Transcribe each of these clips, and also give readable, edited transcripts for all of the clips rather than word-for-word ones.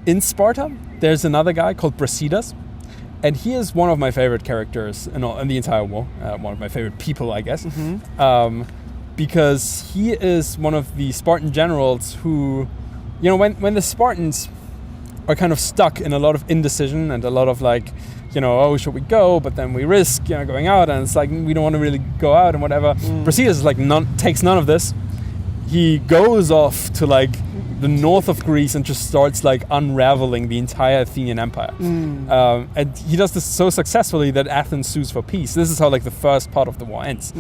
in Sparta, there's another guy called Brasidas, and he is one of my favorite characters in the entire war. One of my favorite people, I guess, because he is one of the Spartan generals who, when the Spartans are kind of stuck in a lot of indecision and a lot of like, should we go? But then we risk, going out, and it's like we don't want to really go out and whatever. Brasidas is like takes none of this. He goes off to like the north of Greece and just starts like unraveling the entire Athenian Empire. And he does this so successfully that Athens sues for peace. This is how like the first part of the war ends.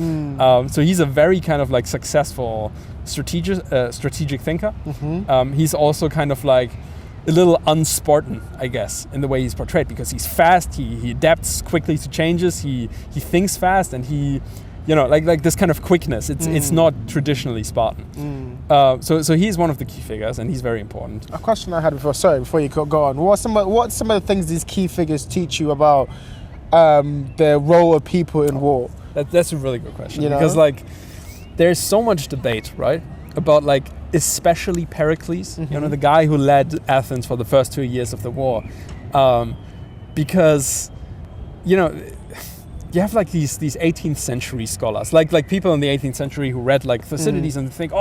So he's a very kind of like successful strategic thinker. He's also kind of like a little un-Spartan, I guess, in the way he's portrayed, because he's fast, he adapts quickly to changes, he thinks fast, and he, like this kind of quickness. It's not traditionally Spartan. So he's one of the key figures, and he's very important. A question I had before you go on. What's some of the things these key figures teach you about the role of people in war? That's a really good question, because like there's so much debate, right, about like especially Pericles, the guy who led Athens for the first 2 years of the war, because you have like these 18th century scholars, like people in the 18th century who read like Thucydides and think,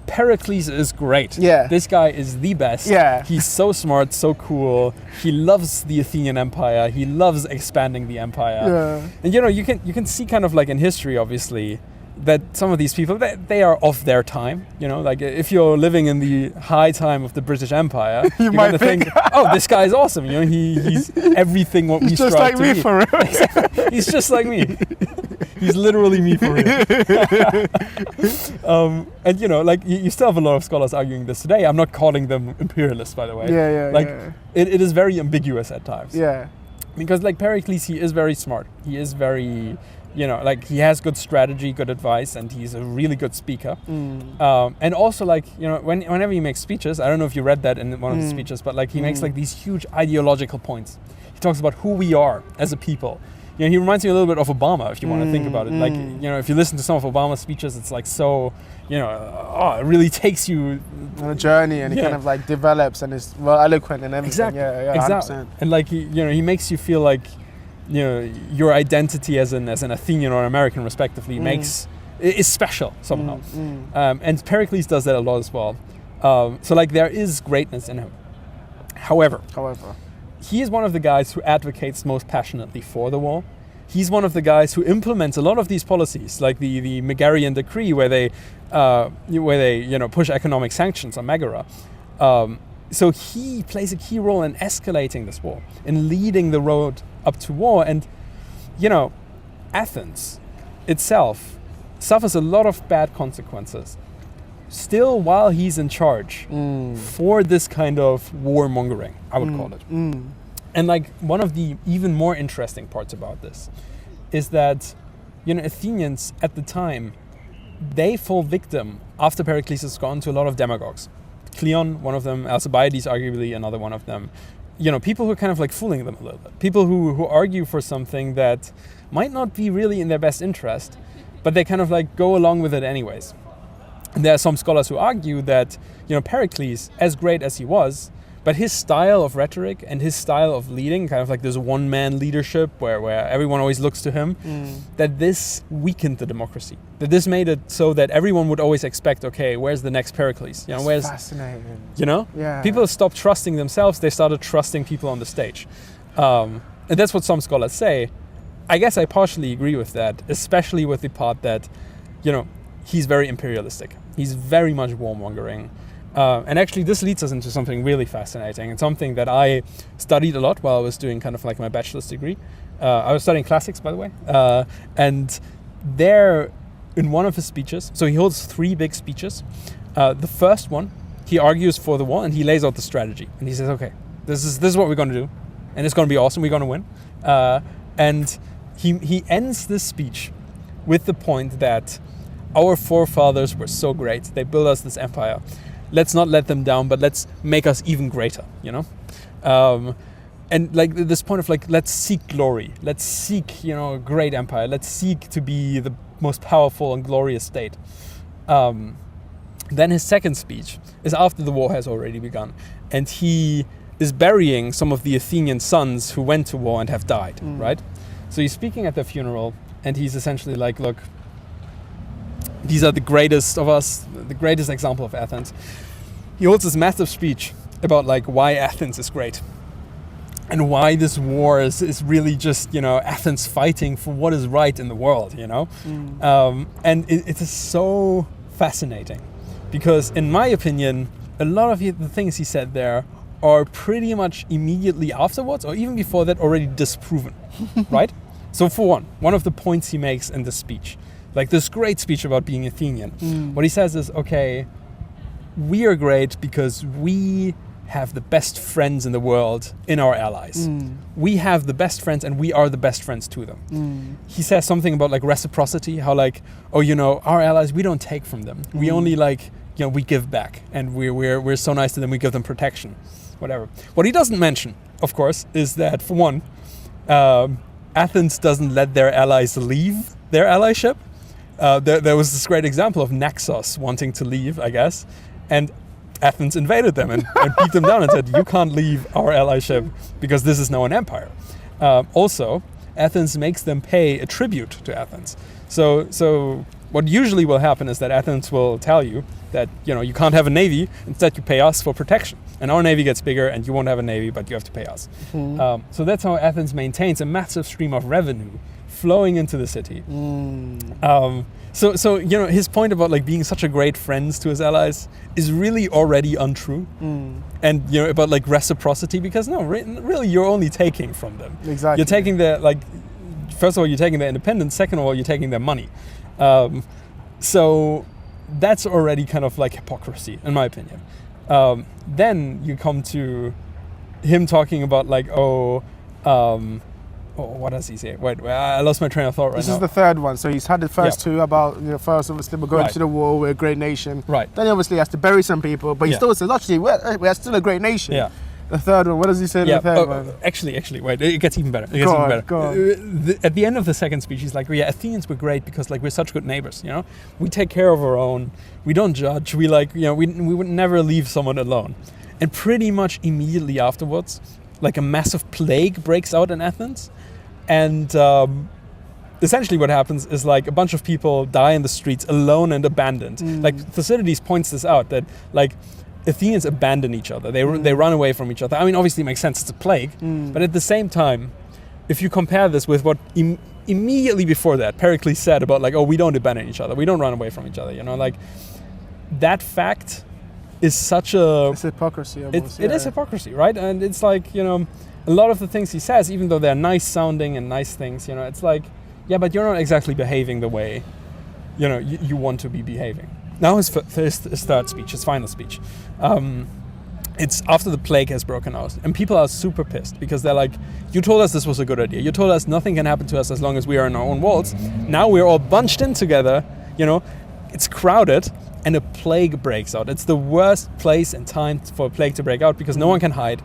Pericles is great. Yeah. This guy is the best. Yeah. He's so smart, so cool. He loves the Athenian Empire. He loves expanding the empire. Yeah. And you can see kind of like in history, obviously, that some of these people, they are of their time. Like if you're living in the high time of the British Empire, you're going to think, this guy is awesome. He's everything what we strive to be. He's just like me, for real. He's just like me. He's literally me for real. And like you still have a lot of scholars arguing this today. I'm not calling them imperialists, by the way. It is very ambiguous at times. Yeah. Because like Pericles, he is very smart. He is very, like he has good strategy, good advice, and he's a really good speaker. And also like, whenever he makes speeches, I don't know if you read that in one of the speeches, but like he makes like these huge ideological points. He talks about who we are as a people. He reminds me a little bit of Obama, if you want to think about it. Like, if you listen to some of Obama's speeches, it's like so, it really takes you on a journey, and he kind of like develops and is well eloquent and everything. Exactly. Yeah, exactly. 100%. And like, he makes you feel like, your identity as an Athenian or American, respectively, is special somehow. And Pericles does that a lot as well. So like there is greatness in him. However, he is one of the guys who advocates most passionately for the war. He's one of the guys who implements a lot of these policies, like the Megarian decree, where they push economic sanctions on Megara. So he plays a key role in escalating this war, in leading the road up to war. And, Athens itself suffers a lot of bad consequences still while he's in charge for this kind of warmongering, I would call it. And like one of the even more interesting parts about this is that, Athenians at the time, they fall victim, after Pericles is gone, to a lot of demagogues. Cleon, one of them, Alcibiades, arguably another one of them. People who are kind of like fooling them a little bit. People who argue for something that might not be really in their best interest, but they kind of like go along with it anyways. And there are some scholars who argue that, Pericles, as great as he was, but his style of rhetoric and his style of leading, kind of like this one-man leadership where everyone always looks to him, that this weakened the democracy. That this made it so that everyone would always expect, okay, where's the next Pericles? Where's fascinating. Yeah. People stopped trusting themselves. They started trusting people on the stage. And that's what some scholars say. I guess I partially agree with that, especially with the part that, he's very imperialistic. He's very much warmongering. And actually this leads us into something really fascinating, and something that I studied a lot while I was doing kind of like my bachelor's degree. I was studying classics, by the way. And there, in one of his speeches, so he holds 3 big speeches. The first one, he argues for the war and he lays out the strategy. And he says, okay, this is what we're going to do. And it's going to be awesome. We're going to win. And he ends this speech with the point that our forefathers were so great. They built us this empire. Let's not let them down, but let's make us even greater, And like this point of like, let's seek glory. Let's seek, a great empire. Let's seek to be the most powerful and glorious state. Then his second speech is after the war has already begun. And he is burying some of the Athenian sons who went to war and have died, right? So he's speaking at the funeral, and he's essentially like, look, these are the greatest of us, the greatest example of Athens. He holds this massive speech about like why Athens is great and why this war is really just, Athens fighting for what is right in the world, and it is so fascinating because, in my opinion, a lot of the things he said there are pretty much immediately afterwards or even before that already disproven, right? So for one of the points he makes in this speech, like this great speech about being Athenian, what he says is, okay, we are great because we have the best friends in the world in our allies. We have the best friends and we are the best friends to them. He says something about like reciprocity, how like, our allies, we don't take from them. We only like, we give back, and we're so nice to them, we give them protection, whatever. What he doesn't mention, of course, is that for one, Athens doesn't let their allies leave their allyship. There was this great example of Naxos wanting to leave, I guess, and Athens invaded them and beat them down and said, you can't leave our allyship because this is now an empire. Also, Athens makes them pay a tribute to Athens. So what usually will happen is that Athens will tell you that, you can't have a navy, instead you pay us for protection. And our navy gets bigger and you won't have a navy, but you have to pay us. So that's how Athens maintains a massive stream of revenue flowing into the city. So his point about like being such a great friends to his allies is really already untrue. And about like reciprocity, because no, really you're only taking from them. Exactly. You're taking their, like, first of all, you're taking their independence. Second of all, you're taking their money. So that's already kind of like hypocrisy, in my opinion. Then you come to him talking about like, what does he say? Wait, I lost my train of thought This is the third one. So he's had the first two about, first obviously we're going to the war, we're a great nation. Right. Then he obviously has to bury some people, but he still says, actually, we're still a great nation. Yeah. The third one, what does he say in the third one? Actually, wait, it gets even better. Go on. At the end of the second speech, he's like, Athenians were great because like we're such good neighbors, We take care of our own, we don't judge, we like, we would never leave someone alone. And pretty much immediately afterwards, like a massive plague breaks out in Athens. And essentially what happens is like a bunch of people die in the streets alone and abandoned. Like Thucydides points this out, that like Athenians abandon each other. They run away from each other. I mean, obviously it makes sense, it's a plague. But at the same time, if you compare this with what immediately before that Pericles said about like, we don't abandon each other, we don't run away from each other, like that fact is such a... It's hypocrisy almost. It is hypocrisy, right? And it's like, a lot of the things he says, even though they're nice sounding and nice things, it's like, yeah, but you're not exactly behaving the way, you want to be behaving. Now his third speech, his final speech, it's after the plague has broken out, and people are super pissed because they're like, you told us this was a good idea. You told us nothing can happen to us as long as we are in our own walls. Now we're all bunched in together, it's crowded, and a plague breaks out. It's the worst place and time for a plague to break out because no one can hide.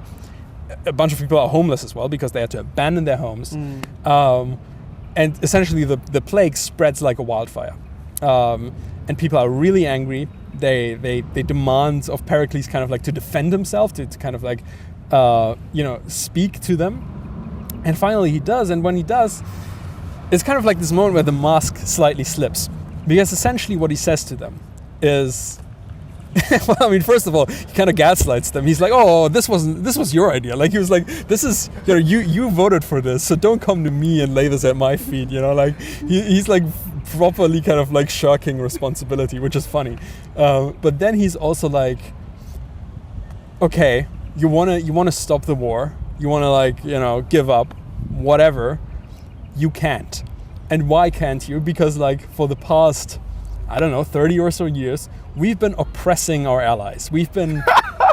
A bunch of people are homeless as well because they had to abandon their homes. And essentially the plague spreads like a wildfire. And people are really angry. They demand of Pericles kind of like to defend himself, to kind of like, speak to them. And finally he does. And when he does, it's kind of like this moment where the mask slightly slips. Because essentially what he says to them is... well, I mean, first of all, he kind of gaslights them. He's like, this was your idea. Like, he was like, this is, you voted for this, so don't come to me and lay this at my feet, like, he's like properly kind of like shirking responsibility, which is funny. But then he's also like, okay, you wanna stop the war, you wanna like, give up, whatever, you can't. And why can't you? Because like for the past, 30 or so years, we've been oppressing our allies. We've been,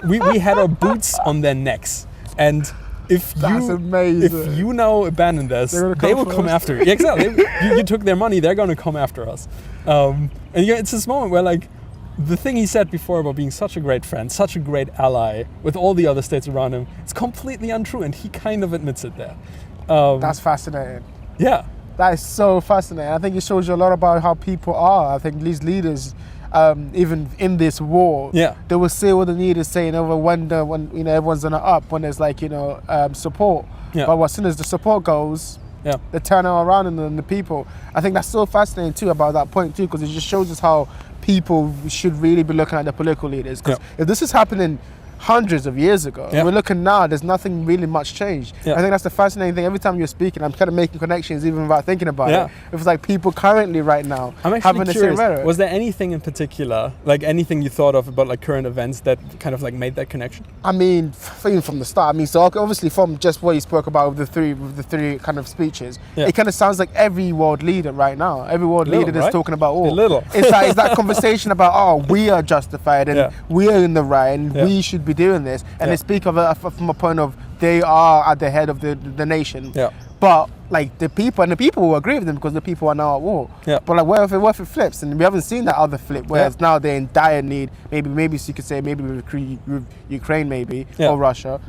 we had our boots on their necks. And if you now abandon this, they will come after you. Yeah, exactly. you took their money, they're going to come after us. And it's this moment where like, the thing he said before about being such a great friend, such a great ally with all the other states around him, it's completely untrue. And he kind of admits it there. That's fascinating. Yeah. That is so fascinating. I think it shows you a lot about how people are. I think these leaders, even in this war, Yeah. they will say what the leaders saying over when everyone's on the up, when there's like support. Yeah. But as soon as the support goes, Yeah. they turn around and the people. I think that's so fascinating too about that point too, because it just shows us how people should really be looking at the political leaders. Because if this is happening hundreds of years ago, we're looking now, there's nothing really much changed. I think that's the fascinating thing. Every time you're speaking, I'm kind of making connections even without thinking about it. It was like people currently right now I'm having actually the curious, same rhetoric. was there anything in particular, like anything you thought of about like current events that kind of like made that connection? I mean, even from the start. I mean, so obviously from just what you spoke about with the three kind of speeches, it kind of sounds like every world leader right now, every world leader that's talking about it's that conversation about we are justified and we are in the right and we should be doing this, and they speak of it from a point of they are at the head of the nation. But like the people will agree with them because the people are now at war. But like what if it flips? And we haven't seen that other flip, whereas now they're in dire need. Maybe so you could say maybe with Ukraine maybe or Russia.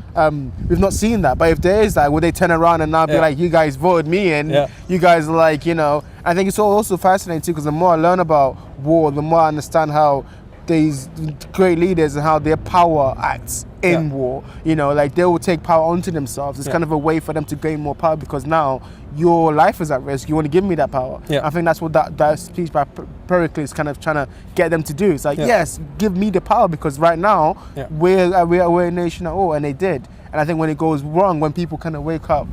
We've not seen that. But if there is that, will they turn around and now be like, you guys voted me in? You guys are like, I think it's also fascinating too, because the more I learn about war, the more I understand how these great leaders and how their power acts in war. Like they will take power onto themselves. It's kind of a way for them to gain more power, because now your life is at risk. You want to give me that power. I think that's what that speech by Pericles kind of trying to get them to do. It's like, yes, give me the power, because right now we're a nation at all, and they did. And I think when it goes wrong, when people kind of wake up,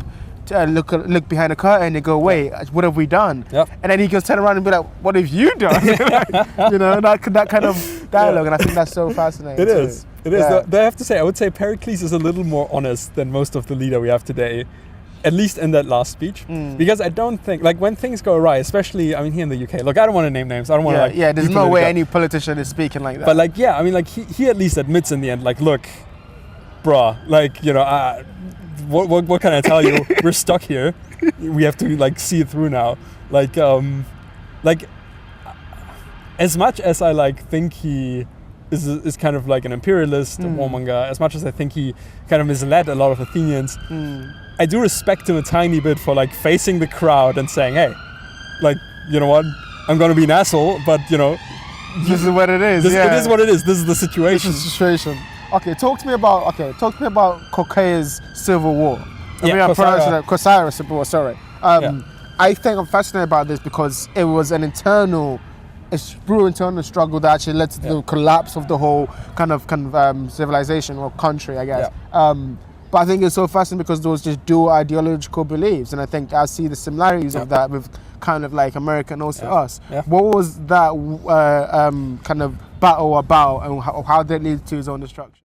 look behind the curtain and they go, wait, what have we done? And then he can turn around and be like, what have you done? that kind of dialogue. And I think that's so fascinating. It is. Though I have to say, I would say Pericles is a little more honest than most of the leader we have today, at least in that last speech. Because I don't think, like when things go awry, especially, I mean, here in the UK, look, I don't want to name names. I don't want to there's no way any politician is speaking like that. But like, I mean, like he at least admits in the end, like, look, bruh, like, what can I tell you? We're stuck here. We have to like see it through now. Like as much as I like think he is kind of like an imperialist, a warmonger, as much as I think he kind of misled a lot of Athenians, I do respect him a tiny bit for like facing the crowd and saying, hey, like, you know what? I'm gonna be an asshole, but this is what it is. It is what it is. This is the situation. This is the situation. Okay, talk to me about Cocaea's civil war. Corcyra's civil war. Sorry. I think I'm fascinated about this because it was an internal struggle that actually led to the collapse of the whole kind of civilization or country, I guess. But I think it's so fascinating because there was just dual ideological beliefs, and I think I see the similarities of that with kind of like America and also us. What was that kind of battle about, and how did it lead to its own destruction?